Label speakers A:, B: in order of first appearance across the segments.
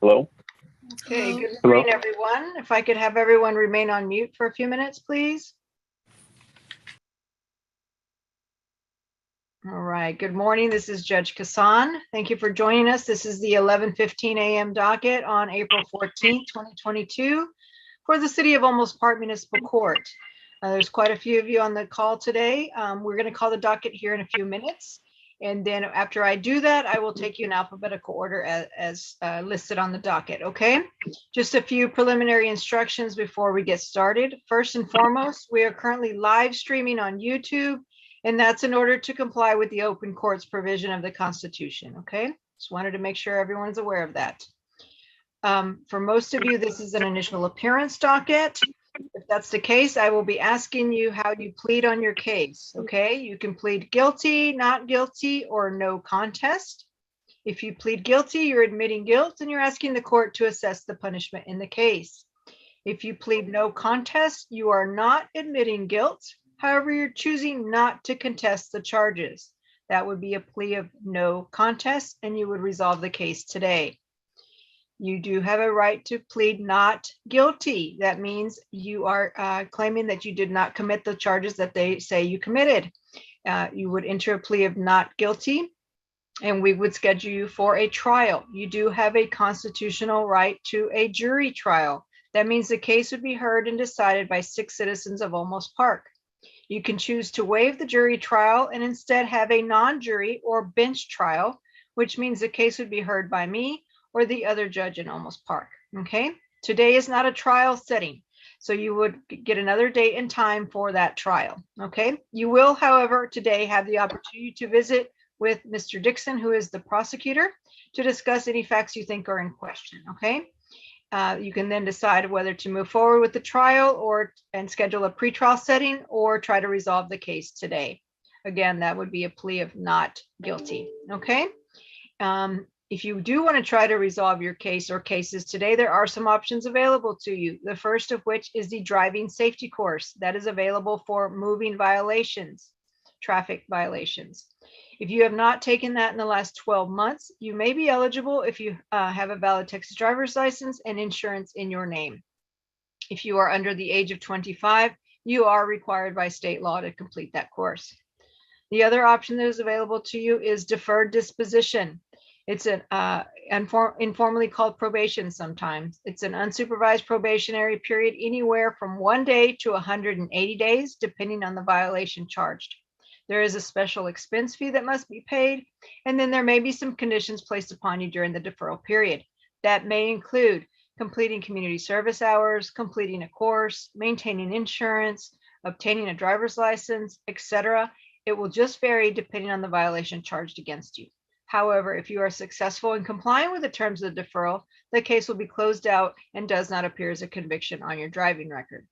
A: Hello?
B: Okay, good
A: Hello?
B: morning, everyone. If I could have everyone remain on mute for a few minutes, please. All right, good morning. This is Judge Kassan. Thank you for joining us. This is the 11:15 a.m. docket on April 14th, 2022 for the City of Olmos Park Municipal Court. There's quite a few of you on the call today. We're going to call the docket here in a few minutes. And then after I do that, I will take you in alphabetical order as listed on the docket, okay? Just a few preliminary instructions before we get started. First and foremost, we are currently live streaming on YouTube, and that's in order to comply with the open courts provision of the Constitution, okay? Just wanted to make sure everyone's aware of that. For most of you, this is an initial appearance docket. If that's the case, I will be asking you how you plead on your case, okay? You can plead guilty, not guilty, or no contest. If you plead guilty, you're admitting guilt and you're asking the court to assess the punishment in the case. If you plead no contest, you are not admitting guilt. However, you're choosing not to contest the charges. That would be a plea of no contest and you would resolve the case today. You do have a right to plead not guilty. That means you are claiming that you did not commit the charges that they say you committed. You would enter a plea of not guilty and we would schedule you for a trial. You do have a constitutional right to a jury trial. That means the case would be heard and decided by 6 citizens of Olmos Park. You can choose to waive the jury trial and instead have a non-jury or bench trial, which means the case would be heard by me or the other judge in Olmos Park, okay? Today is not a trial setting, so you would get another date and time for that trial, okay? You will, however, today have the opportunity to visit with Mr. Dixon, who is the prosecutor, to discuss any facts you think are in question, okay? You can then decide whether to move forward with the trial and schedule a pretrial setting or try to resolve the case today. Again, that would be a plea of not guilty, okay? If you do want to try to resolve your case or cases today, there are some options available to you. The first of which is the driving safety course that is available for moving violations, traffic violations. If you have not taken that in the last 12 months, you may be eligible if you have a valid Texas driver's license and insurance in your name. If you are under the age of 25, you are required by state law to complete that course. The other option that is available to you is deferred disposition. It's an informally called probation sometimes. It's an unsupervised probationary period anywhere from 1 day to 180 days, depending on the violation charged. There is a special expense fee that must be paid, and then there may be some conditions placed upon you during the deferral period. That may include completing community service hours, completing a course, maintaining insurance, obtaining a driver's license, etc. It will just vary depending on the violation charged against you. However, if you are successful in complying with the terms of the deferral, the case will be closed out and does not appear as a conviction on your driving record.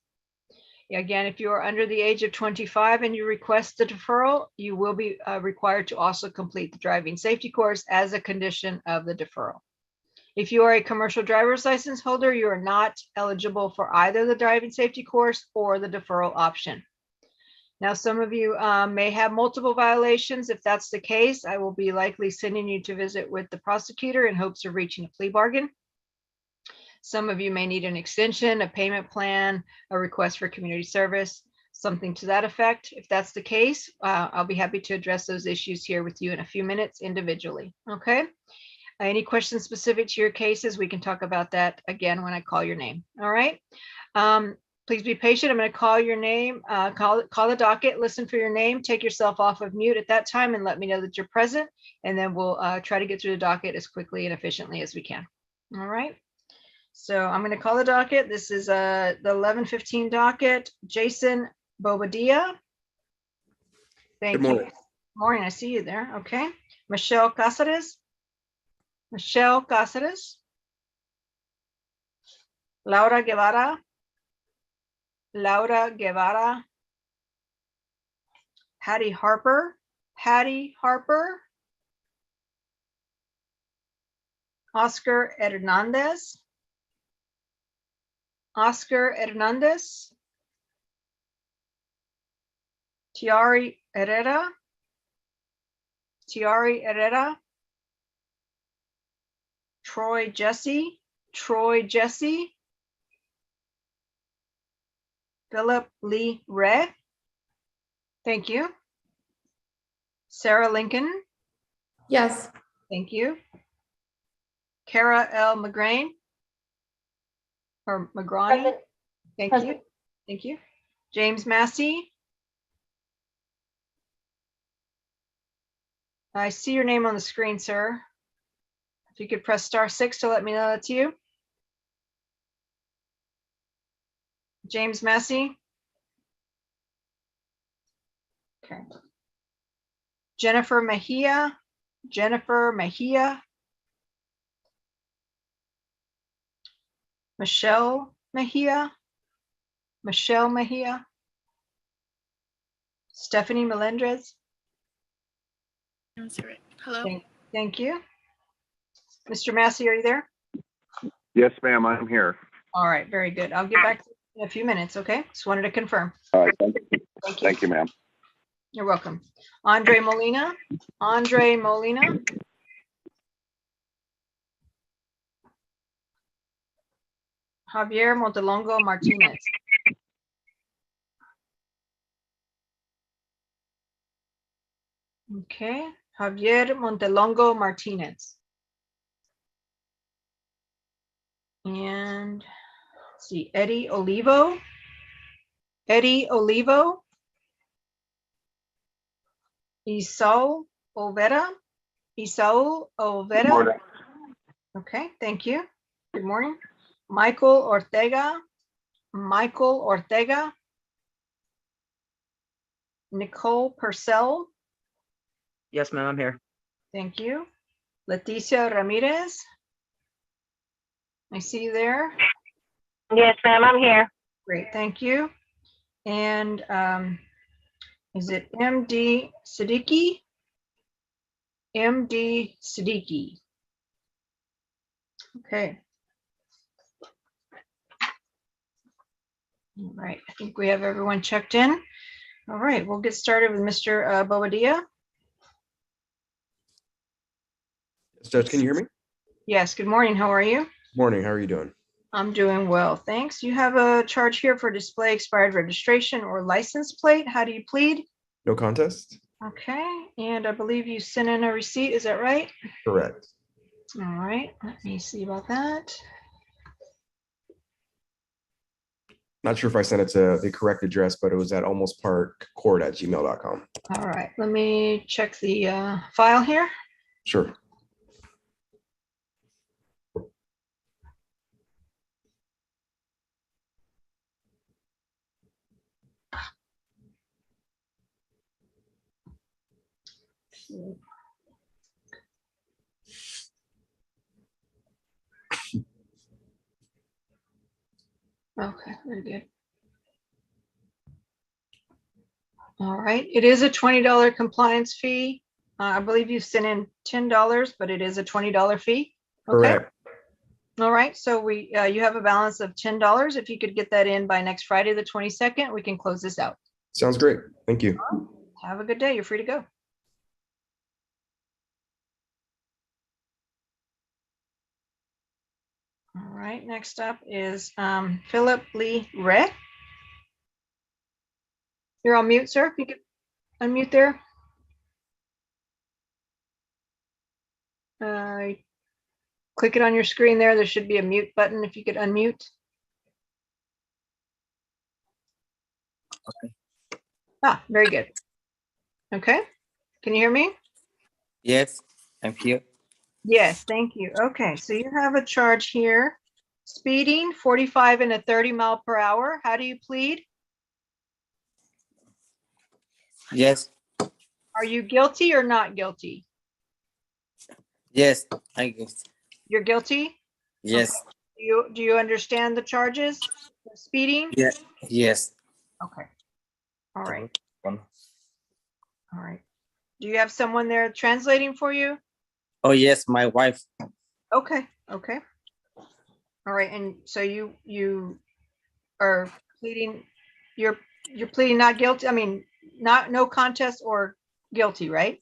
B: Again, if you are under the age of 25 and you request the deferral, you will be required to also complete the driving safety course as a condition of the deferral. If you are a commercial driver's license holder, you are not eligible for either the driving safety course or the deferral option. Now, some of you may have multiple violations. If that's the case, I will be likely sending you to visit with the prosecutor in hopes of reaching a plea bargain. Some of you may need an extension, a payment plan, a request for community service, something to that effect. If that's the case, I'll be happy to address those issues here with you in a few minutes individually, okay? Any questions specific to your cases, we can talk about that again when I call your name, all right? Please be patient. I'm going to call your name, call the docket, listen for your name, take yourself off of mute at that time and let me know that you're present, and then we'll try to get through the docket as quickly and efficiently as we can. All right. So I'm going to call the docket. This is the 11:15 docket. Jason Bobadilla. Thank you. Good morning. I see you there. Okay. Michelle Cáceres. Michelle Cáceres. Laura Guevara. Laura Guevara. Patty Harper. Patty Harper. Oscar Hernandez. Oscar Hernandez. Tiari Herrera. Tiari Herrera. Troy Jesse. Troy Jesse, Philip Lee Ray. Thank you. Sarah Lincoln.
A: Yes.
B: Thank you. Kara L. McGrain or McGrani.
A: Present.
B: Thank
A: Present.
B: you. Thank you. James Massey. I see your name on the screen, sir. If you could press *6 to let me know that's you. James Massey. Okay. Jennifer Mejia. Jennifer Mejia. Michelle Mejia. Michelle Mejia. Stephanie Melendrez.
C: Hello.
B: Thank you. Mr. Massey, are you there?
D: Yes, ma'am, I'm here.
B: All right, very good. I'll get back to you in a few minutes, okay? Just wanted to confirm.
D: All right, thank you.
B: Thank you.
D: Thank you, ma'am.
B: You're welcome. Andre Molina. Andre Molina. Javier Montelongo Martinez. Okay, Javier Montelongo Martinez. And let's see, Eddie Olivo. Eddie Olivo. Isao Overa. Isao Overa. Okay, thank you. Good morning. Michael Ortega. Michael Ortega. Nicole Purcell.
E: Yes, ma'am, I'm here.
B: Thank you. Leticia Ramirez. I see you there.
A: Yes, ma'am, I'm here.
B: Great, thank you. And is it MD Siddiqui? MD Siddiqui. Okay. All right, I think we have everyone checked in. All right, we'll get started with Mr. Bobadilla.
F: Judge, can you hear me?
B: Yes, good morning. How are you?
F: Morning, how are you doing?
B: I'm doing well, thanks. You have a charge here for display expired registration or license plate. How do you plead?
F: No contest?
B: Okay, and I believe you sent in a receipt, is that right?
F: Correct.
B: All right, let me see about that.
F: Not sure if I sent it to the correct address, but it was at almostparkcourt@gmail.com.
B: All right, let me check the file here.
F: Sure.
B: Okay, very good. All right, it is a $20 compliance fee. I believe you sent in $10, but it is a $20 fee. Okay.
F: Correct.
B: All right, so you have a balance of $10. If you could get that in by next Friday, the 22nd, we can close this out.
F: Sounds great. Thank you.
B: Have a good day. You're free to go. All right, next up is Philip Lee Ray. You're on mute, sir. If you could unmute there. Click it on your screen there. There should be a mute button if you could unmute.
E: Okay.
B: Ah, very good. Okay, can you hear me?
E: Yes, I'm here.
B: Yes, thank you. Okay, so you have a charge here. Speeding 45 and a 30 mile per hour. How do you plead?
E: Yes,
B: Are you guilty or not guilty?
E: yes, I guess.
B: You're guilty?
E: Yes,
B: Do you understand the charges? Speeding?
E: yeah, yes.
B: Okay. All right.
E: Oh,
B: All right. Do you have someone there translating for you?
E: yes, my wife.
B: Okay. Okay. All right. And so you are pleading, you're pleading not guilty. I mean, no contest or guilty, right?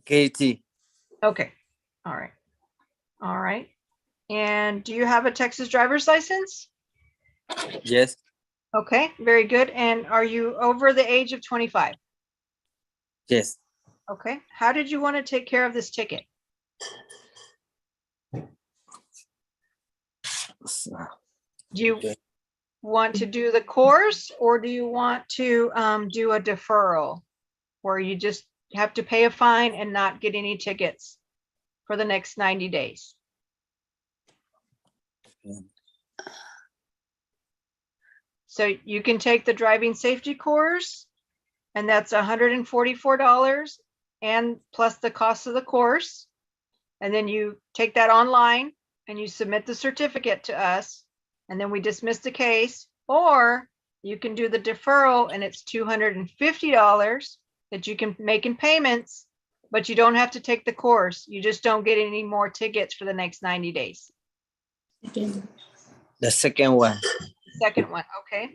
E: Katie.
B: Okay. All right. All right. And do you have a Texas driver's license?
E: Yes.
B: Okay, very good. And are you over the age of 25?
E: Yes.
B: Okay. How did you want to take care of this ticket? Do you
E: Okay.
B: want to do the course, or do you want to do a deferral where you just have to pay a fine and not get any tickets for the next 90 days? So you can take the driving safety course, and that's $144 and plus the cost of the course. And then you take that online and you submit the certificate to us, and then we dismiss the case. Or you can do the deferral, and it's $250 that you can make in payments, but you don't have to take the course. You just don't get any more tickets for the next 90 days.
E: The second one.
B: Second one, okay.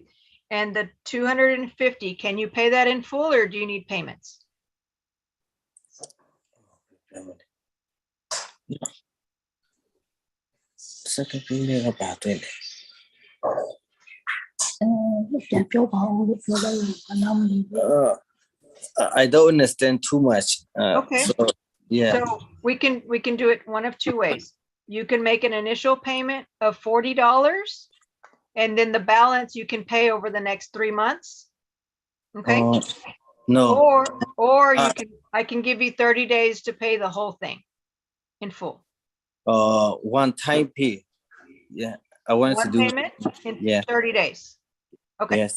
B: And the 250, can you pay that in full, or do you need payments?
E: Second period about it. I don't understand too much.
B: Okay.
E: So, yeah.
B: So we can do it one of two ways. You can make an initial payment of $40, and then the balance you can pay over the next 3 months. Okay.
E: No.
B: Or I can give you 30 days to pay the whole thing in full.
E: One time pay. Yeah. I wanted to
B: One
E: do.
B: payment in
E: Yeah.
B: 30 days. Okay.
E: Yes.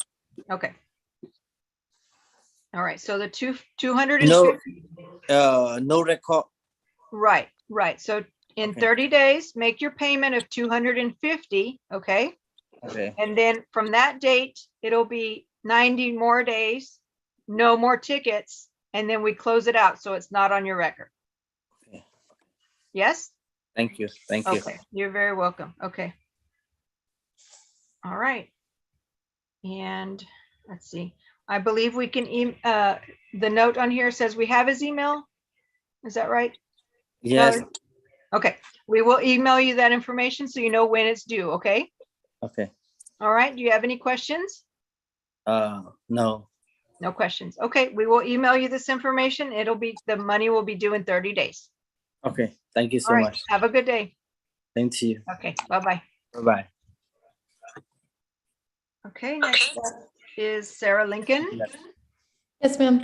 B: Okay. All right. So the 250.
E: No record.
B: Right. So in
E: Okay.
B: 30 days, make your payment of 250. Okay.
E: Okay.
B: And then from that date, it'll be 90 more days, no more tickets, and then we close it out so it's not on your record.
E: Okay.
B: Yes?
E: Thank you. Thank you.
B: Okay, you're very welcome. Okay. All right. And let's see. I believe we can, the note on here says we have his email. Is that right?
E: Yes.
B: Valerie? Okay, we will email you that information so you know when it's due, okay?
E: Okay.
B: All right, do you have any questions?
E: No.
B: No questions. Okay, we will email you this information. The money will be due in 30 days.
E: Okay. Thank you
B: All
E: so
B: right,
E: much.
B: have a good day.
E: Thank you.
B: Okay, bye-bye.
E: Bye-bye.
B: Okay, next up is Sarah Lincoln.
A: Yes, ma'am.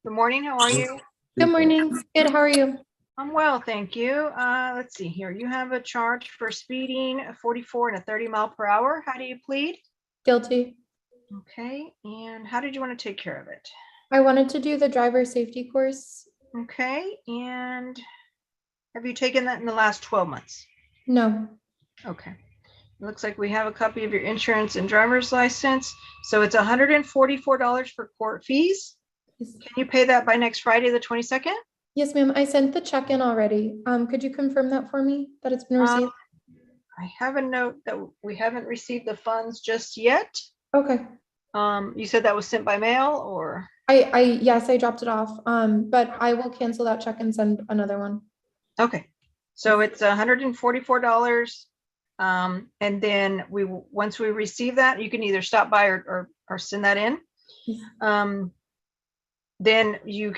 B: Good morning, how are you?
A: Good morning. Good, how are you?
B: I'm well, thank you. Let's see here. You have a charge for speeding 44 and a 30 mph. How do you plead?
A: Guilty.
B: Okay, and how did you want to take care of it?
A: I wanted to do the driver safety course.
B: Okay, and have you taken that in the last 12 months?
A: No.
B: Okay. It looks like we have a copy of your insurance and driver's license. So it's $144 for court fees.
A: Yes,
B: Can you pay that by next Friday, the 22nd?
A: yes, ma'am. I sent the check in already. Could you confirm that for me, that it's been received?
B: I have a note that we haven't received the funds just yet.
A: Okay.
B: You said that was sent by mail, or?
A: Yes, I dropped it off. But I will cancel that check and send another one.
B: Okay, so it's $144. And then once we receive that, you can either stop by or send that in. Then you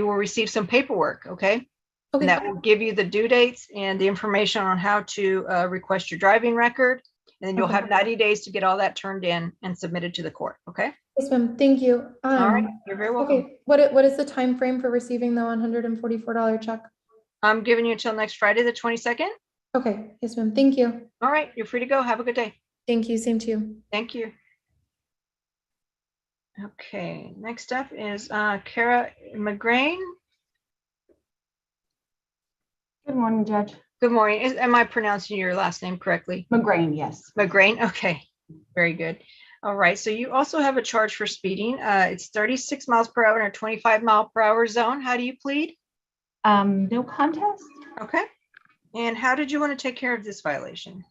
B: will receive some paperwork, okay? And
A: Okay.
B: that will give you the due dates and the information on how to request your driving record. And then you'll
A: Okay.
B: have 90 days to get all that turned in and submitted to the court, okay?
A: Yes, ma'am. Thank you.
B: All right, you're very welcome.
A: Okay. What is the time frame for receiving the $144 check?
B: I'm giving you until next Friday, the 22nd.
A: Okay. Yes, ma'am. Thank you.
B: All right, you're free to go. Have a good day.
A: Thank you. Same to you.
B: Thank you. Okay, next up is Kara McGrain.
C: Good morning, Judge.
B: Good morning. Am I pronouncing your last name correctly?
C: McGrain, yes.
B: McGrain, okay, very good. All right, so you also have a charge for speeding. It's 36 mph in a 25 mph zone. How do you plead?
C: No contest.
B: Okay, and how did you want to take care of this violation?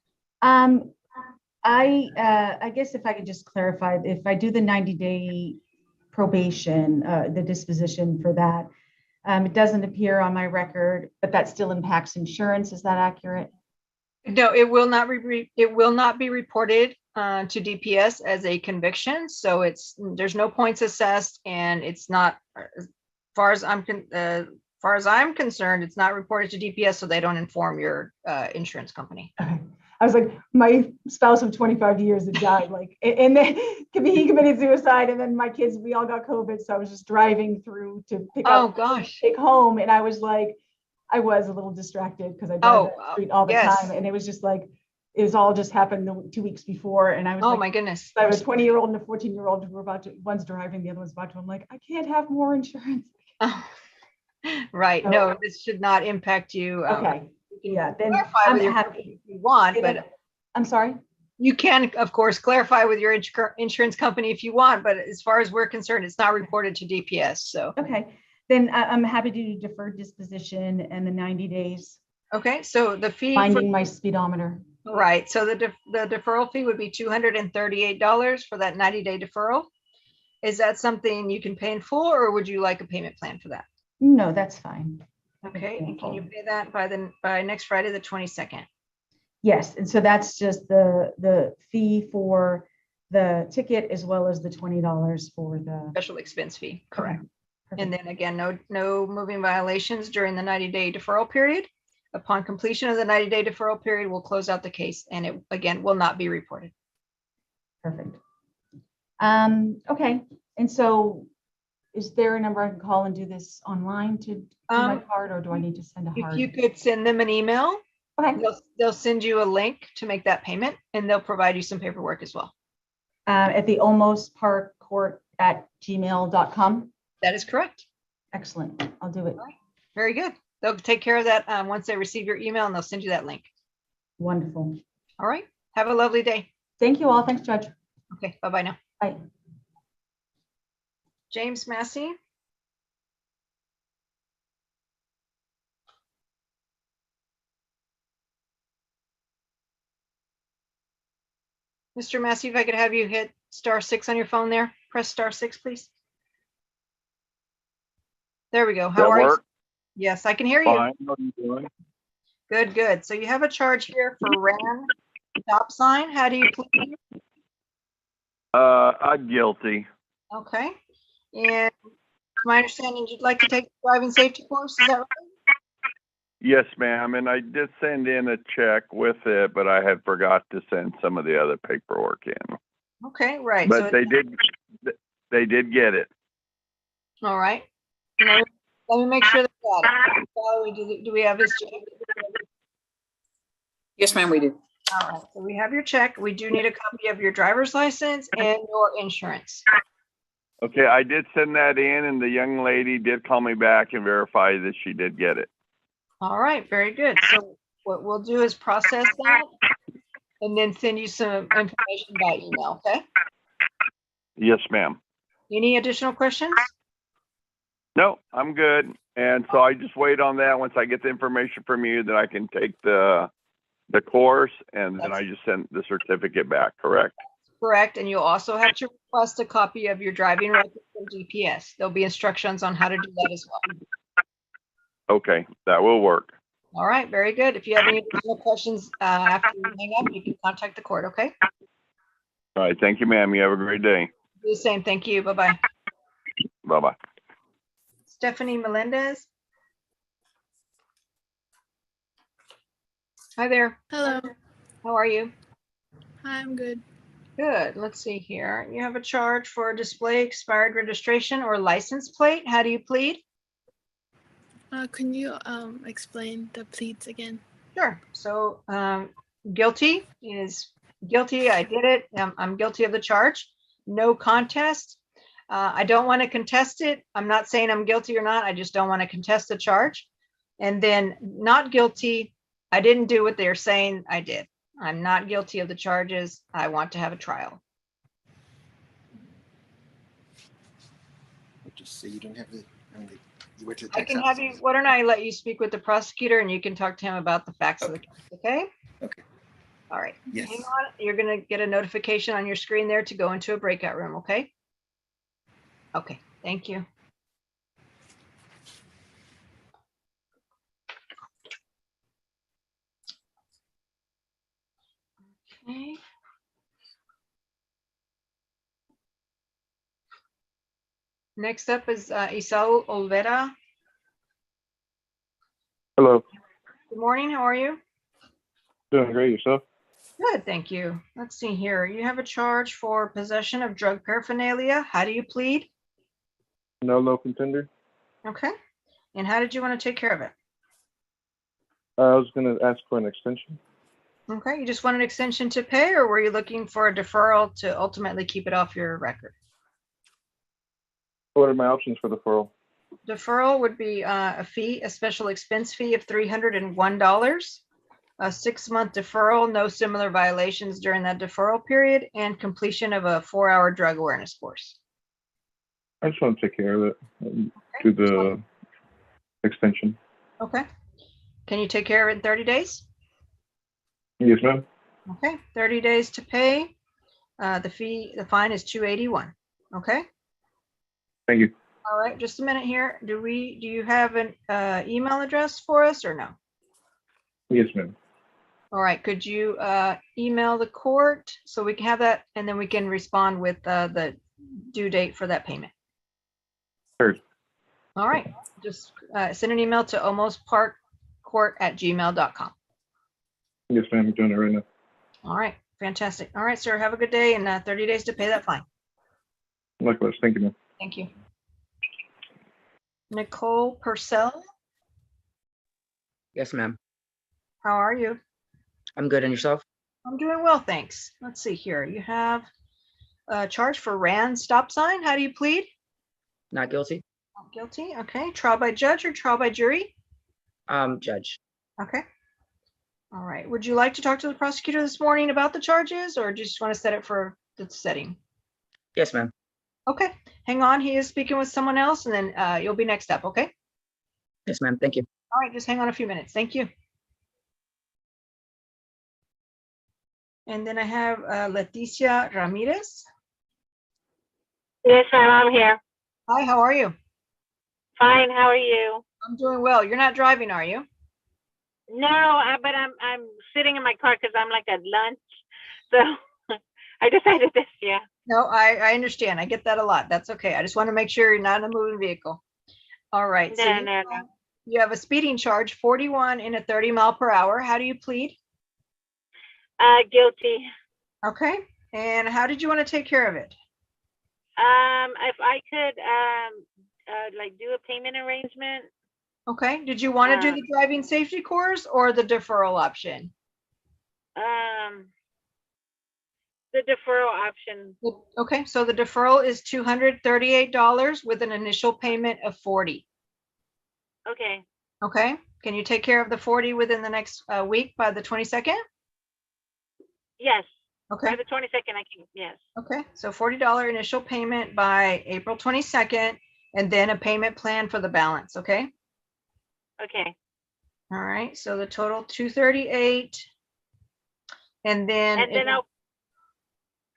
C: I guess if I could just clarify, if I do the 90-day probation, the disposition for that, it doesn't appear on my record, but that still impacts insurance. Is that accurate?
B: No, it will not it will not be reported to DPS as a conviction. So there's no points assessed, and it's not, as far as far as I'm concerned, it's not reported to DPS, so they don't inform your insurance company.
C: Okay. I was like, my spouse of 25 years had died, like, and then he committed suicide, and then my kids, we all got COVID, so I was just driving through to pick
B: Oh
C: up,
B: gosh.
C: take home, and I was like, I was a little distracted because I drive
B: Oh,
C: that street all the
B: yes.
C: time, and it was just like, it was all just happened 2 weeks before, and I was
B: Oh
C: like,
B: my goodness.
C: I have a 20-year-old and a 14-year-old who were about to, one's driving, the other one's about to, I'm like, I can't have more insurance.
B: Oh, right.
C: So-
B: No, this should not impact you.
C: Okay,
B: You can
C: yeah, then
B: clarify
C: I'm
B: with your
C: happy.
B: company if you want, but
C: I'm sorry?
B: you can, of course, clarify with your insurance company if you want, but as far as we're concerned, it's not reported to DPS, so.
C: Okay, then I'm happy to do deferred disposition and the 90 days,
B: Okay, so the fee, for
C: finding my speedometer.
B: right, so the deferral fee would be $238 for that 90-day deferral. Is that something you can pay in full, or would you like a payment plan for that?
C: No, that's fine.
B: Okay,
C: in
B: and can you
C: full.
B: pay that by next Friday, the 22nd?
C: Yes, and so that's just the fee for the ticket as well as the $20 for the.
B: Special expense fee, correct.
C: Okay,
B: And
C: perfect.
B: then again, no moving violations during the 90-day deferral period. Upon completion of the 90-day deferral period, we'll close out the case, and it, again, will not be reported.
C: Perfect. Okay, and so is there a number I can call and do this online to do my card, or do I need to send a
B: If you
C: hard?
B: could send them an email,
C: Okay,
B: they'll send you a link to make that payment, and they'll provide you some paperwork as well.
C: at the Olmos Park Court at gmail.com.
B: That is correct.
C: Excellent, I'll do it.
B: Very good. They'll take care of that once they receive your email, and they'll send you that link.
C: Wonderful.
B: All right. Have a lovely day.
C: Thank you all. Thanks, Judge.
B: Okay. Bye-bye now.
C: Bye.
B: James Massey. Mr. Massey, if I could have you hit *6 on your phone there. Press *6, please. There we go. How
D: That
B: are you?
D: work?
B: Yes, I can hear you.
D: Fine. How are you doing?
B: Good, good. So you have a charge here for ran stop sign. How do you plead?
D: I'm guilty.
B: Okay. And my understanding, you'd like to take the driving safety course, is that right?
D: Yes, ma'am. And I did send in a check with it, but I had forgot to send some of the other paperwork in.
B: Okay, right.
D: But
B: So
D: they did get it.
B: all right. Let me make sure that we got it. Valerie, do we have his check?
G: Yes, ma'am, we do.
B: All right, so we have your check. We do need a copy of your driver's license and your insurance.
D: Okay, I did send that in, and the young lady did call me back and verify that she did get it.
B: All right, very good. So what we'll do is process that and then send you some information by email, okay?
D: Yes, ma'am.
B: Any additional questions?
D: No, I'm good. And so I just wait on that. Once I get the information from you, then I can take the course, and then I just send the certificate back, correct?
B: Correct, and you'll also have to request a copy of your driving record from GPS. There'll be instructions on how to do that as well.
D: Okay, that will work.
B: All right, very good. If you have any additional questions after you hang up, you can contact the court, okay?
D: All right, thank you, ma'am. You have a great day.
B: Do the same. Thank you. Bye-bye.
D: Bye-bye.
B: Stephanie Melendez. Hi there.
H: Hello.
B: How are you?
H: I'm good.
B: Good. Let's see here. You have a charge for display expired registration or license plate. How do you plead?
H: Can you explain the pleads again?
B: Sure. So guilty is guilty. I did it. I'm guilty of the charge. No contest. I don't want to contest it. I'm not saying I'm guilty or not. I just don't want to contest the charge. And then not guilty. I didn't do what they're saying I did. I'm not guilty of the charges. I want to have a trial.
I: Just say you don't have the, you went to the
B: I
I: tax
B: can have
I: office.
B: you, why don't I let you speak with the prosecutor and you can talk to him about the facts of the case, okay?
I: Okay.
B: All right.
I: Yes.
B: Hang on. You're going to get a notification on your screen there to go into a breakout room, okay? Okay, thank you. Next up is Isao Olvera.
G: Hello,
B: Good morning, how are you?
G: doing great yourself?
B: Good, thank you. Let's see here. You have a charge for possession of drug paraphernalia. How do you plead?
G: No low contender.
B: Okay. And how did you want to take care of it?
G: I was gonna ask for an extension.
B: Okay, you just want an extension to pay, or were you looking for a deferral to ultimately keep it off your record?
G: What are my options for the deferral?
B: Deferral would be a fee, a special expense fee of $301. A 6-month deferral, no similar violations during that deferral period, and completion of a 4-hour drug awareness course.
G: I just want to take care of it. Do the extension.
B: Okay. Can you take care of it in 30 days?
G: Yes, ma'am.
B: Okay, 30 days to pay. The fine is $281. Okay.
G: Thank you.
B: All right, just a minute here. Do you have an email address for us or no?
G: Yes, ma'am.
B: All right, could you email the court so we can have that, and then we can respond with the due date for that payment?
G: Sure.
B: All right, just send an email to almosparkcourt@gmail.com.
G: Yes, ma'am. I'm doing it right now.
B: All right, fantastic. All right, sir, have a good day, and 30 days to pay that fine.
G: Likewise. Thank you, ma'am.
B: Thank you. Nicole Purcell,
J: Yes, ma'am.
B: how are you?
J: I'm good. And yourself?
B: I'm doing well, thanks. Let's see here. You have a charge for Rand stop sign. How do you plead?
J: Not guilty?
B: Not guilty. Okay. Trial by judge or trial by jury?
J: Judge.
B: Okay. All right. Would you like to talk to the prosecutor this morning about the charges, or just want to set it for the setting?
J: Yes, ma'am.
B: Okay. Hang on. He is speaking with someone else, and then you'll be next up. Okay.
J: Yes, ma'am. Thank you.
B: All right. Just hang on a few minutes. Thank you. And then I have Leticia Ramirez.
K: Yes, ma'am, I'm here.
B: Hi, how are you?
K: Fine, how are you?
B: I'm doing well. You're not driving, are you?
K: No, but I'm sitting in my car because I'm like at lunch. So I decided this, yeah.
B: No, I understand. I get that a lot. That's okay. I just want to make sure you're not in a moving vehicle. All right. So
K: No.
B: you have a speeding charge, 41 in a 30 mile per hour. How do you plead?
K: Guilty.
B: Okay. And how did you want to take care of it?
K: If I could like do a payment arrangement.
B: Okay. Did you want to do the driving safety course or the deferral option?
K: The deferral option.
B: Okay. So the deferral is $238 with an initial payment of $40.
K: Okay.
B: Okay. Can you take care of the 40 within the next week by the 22nd?
K: Yes.
B: Okay.
K: By the 22nd, I can, yes.
B: Okay, so $40 initial payment by April 22nd, and then a payment plan for the balance, okay?
K: Okay.
B: All right, so the total $238. And then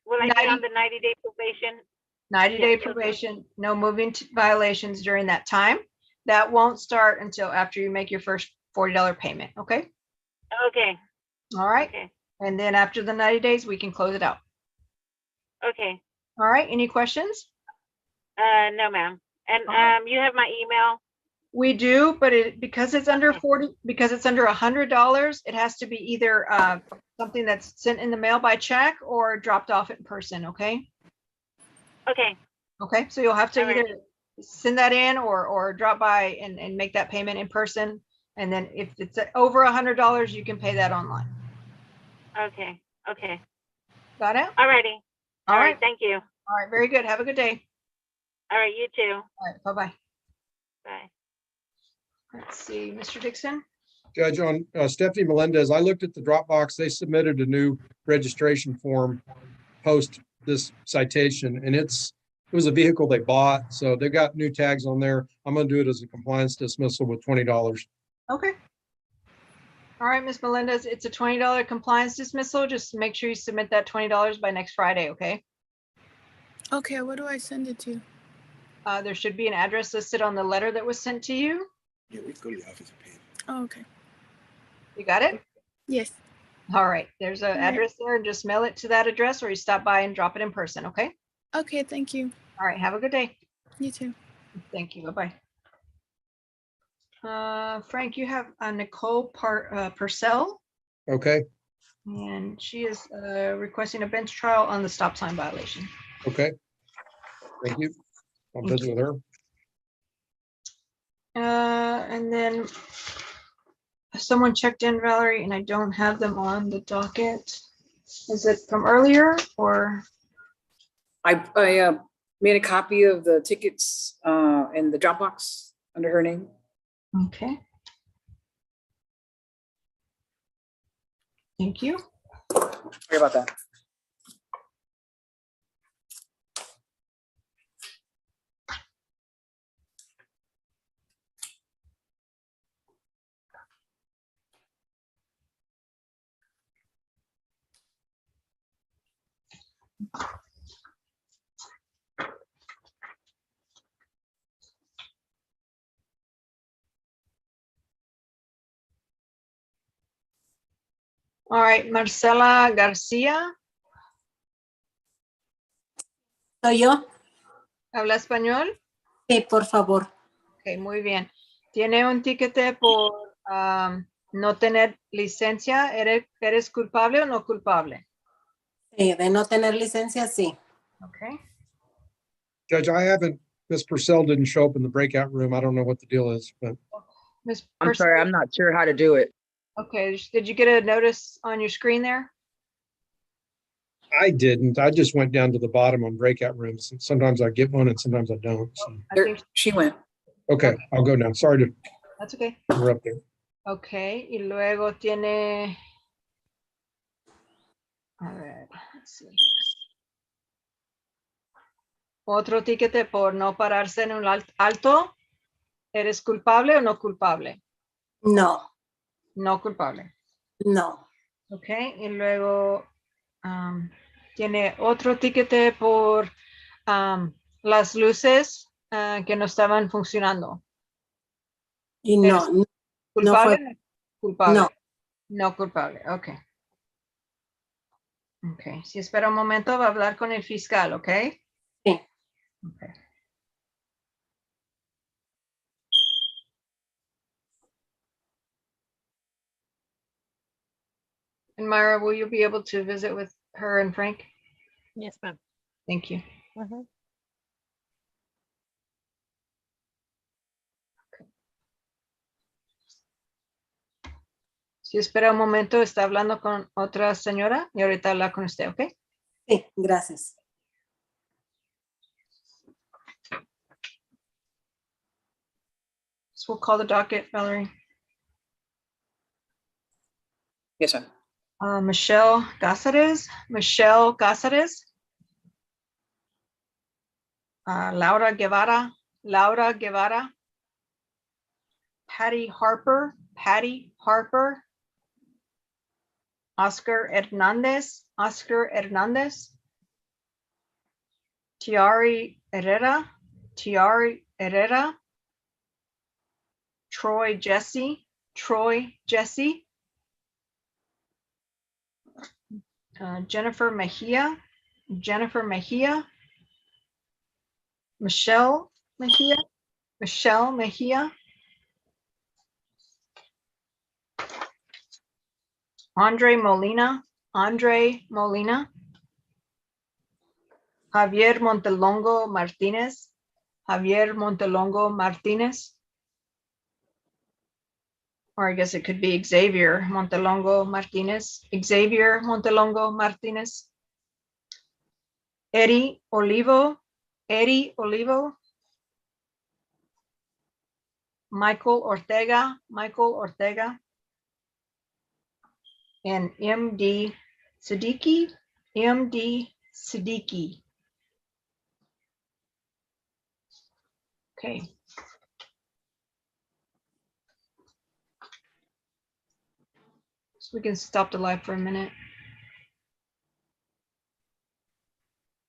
K: will I be on the 90-day probation?
B: 90-day
K: Yes, okay.
B: probation, no moving violations during that time. That won't start until after you make your first $40 payment, okay?
K: Okay.
B: All right.
K: Okay.
B: And then after the 90 days, we can close it out.
K: Okay.
B: All right, any questions?
K: No, ma'am. And you have my email?
B: We do, but because it's under $100, it has to be either something that's sent in the mail by check or dropped off in person, okay?
K: Okay.
B: Okay, so you'll have to
K: All right.
B: either send that in or drop by and make that payment in person. And then if it's over $100, you can pay that online.
K: Okay. Okay.
B: Got it?
K: Alrighty. All right. Thank you.
B: All right, very good. Have a good day.
K: All right. You too.
B: All right, bye-bye.
K: Bye.
B: Let's see, Mr. Dixon.
L: Judge, on Stephanie Melendez, I looked at the Dropbox. They submitted a new registration form post this citation, and it was a vehicle they bought, so they got new tags on there. I'm gonna do it as a compliance dismissal with $20.
B: Okay. All right, Ms. Melendez, it's a $20 compliance dismissal. Just make sure you submit that $20 by next Friday, okay?
H: Okay, what do I send it to?
B: There should be an address listed on the letter that was sent to you.
I: Yeah, we go to the office and pay it.
H: Oh, okay.
B: You got it?
H: Yes.
B: All right, there's an address there, and just mail it to that address, or you stop by and drop it in person, okay?
H: Okay, thank you.
B: All right, have a good day.
H: You too.
B: Thank you. Bye-bye. Frank, you have Nicole Purcell,
L: Okay,
B: and she is requesting a bench trial on the stop sign violation.
L: okay. Thank you. I'll visit with her.
B: And then someone checked in, Valerie, and I don't have them on the docket. Is it from earlier or?
M: I made a copy of the tickets in the Dropbox under her name.
B: Okay. Thank you.
M: Sorry about that.
B: All right, Marcela García,
N: ¿Soy yo?
B: ¿habla español?
N: Sí, por favor.
B: Ok, muy bien. Tiene un tiquete por no tener licencia. ¿Eres culpable o no culpable?
N: Sí, de no tener licencia, sí.
B: Okay.
L: Judge, I haven't, Miss Purcell didn't show up in the breakout room. I don't know what the deal is, but
B: Ms.
J: I'm sorry, I'm not sure how to do it.
B: Okay, did you get a notice on your screen there?
L: I didn't. I just went down to the bottom on breakout rooms. Sometimes I get one and sometimes I don't. So.
B: I think
M: She went.
L: Okay, I'll go now. Sorry to
B: that's okay.
L: interrupt there.
B: Okay, y luego tiene. A ver, let's see. Otro tiquete por no pararse en un alto. ¿Eres culpable o no culpable?
N: No,
B: No culpable.
N: no.
B: Ok, y luego tiene otro tiquete por las luces que no estaban funcionando.
N: Y
B: ¿Eres
N: no, no
B: culpable?
N: fue.
B: Culpable.
N: No.
B: No culpable, ok. Ok, si espera un momento va a hablar con el fiscal, ok?
N: Sí.
B: Okay. And Myra, will you be able to visit with her and Frank?
K: Yes, ma'am.
B: Thank you. Si espera un momento, está hablando con otra señora y ahorita habla con usted, ¿ok?
N: Sí, gracias.
B: So we'll call the docket, Valerie.
M: Yes, sir.
B: Michelle Cáceres. Michelle Cáceres. Laura Guevara. Laura Guevara. Patty Harper. Patty Harper. Oscar Hernandez. Oscar Hernandez. Tiari Herrera. Tiari Herrera. Troy Jesse. Troy Jesse. Jennifer Mejia. Jennifer Mejia. Michelle Mejia. Michelle Mejia. Andre Molina. Andre Molina. Javier Montelongo Martinez. Javier Montelongo Martinez. Or I guess it could be Xavier Montelongo Martinez. Xavier Montelongo Martinez. Eddie Olivo. Eddie Olivo. Michael Ortega. Michael Ortega. And MD Siddiqui. MD Siddiqui. Okay. So we can stop the live for a minute.